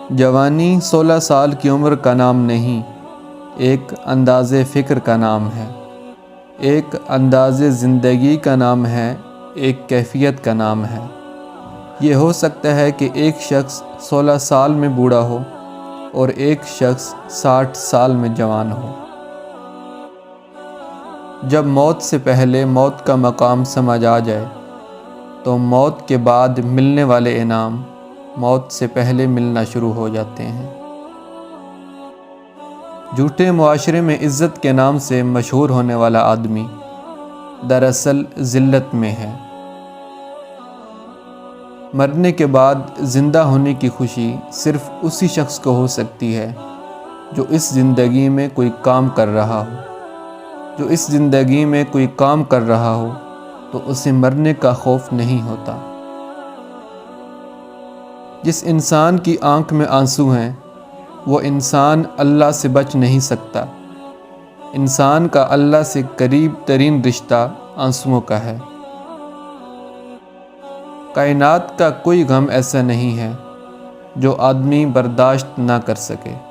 جوانی 16 سال کی عمر کا نام نہیں، ایک انداز فکر کا نام ہے، ایک انداز زندگی کا نام ہے، ایک کیفیت کا نام ہے۔ یہ ہو سکتا ہے کہ ایک شخص 16 سال میں بوڑھا ہو اور ایک شخص 60 سال میں جوان ہو۔ جب موت سے پہلے موت کا مقام سمجھ آ جائے تو موت کے بعد ملنے والے انعام موت سے پہلے ملنا شروع ہو جاتے ہیں۔ جھوٹے معاشرے میں عزت کے نام سے مشہور ہونے والا آدمی دراصل ذلت میں ہے۔ مرنے کے بعد زندہ ہونے کی خوشی صرف اسی شخص کو ہو سکتی ہے جو اس زندگی میں کوئی کام کر رہا ہو۔ جو اس زندگی میں کوئی کام کر رہا ہو تو اسے مرنے کا خوف نہیں ہوتا۔ جس انسان کی آنکھ میں آنسو ہیں وہ انسان اللہ سے بچ نہیں سکتا۔ انسان کا اللہ سے قریب ترین رشتہ آنسوؤں کا ہے۔ کائنات کا کوئی غم ایسا نہیں ہے جو آدمی برداشت نہ کر سکے۔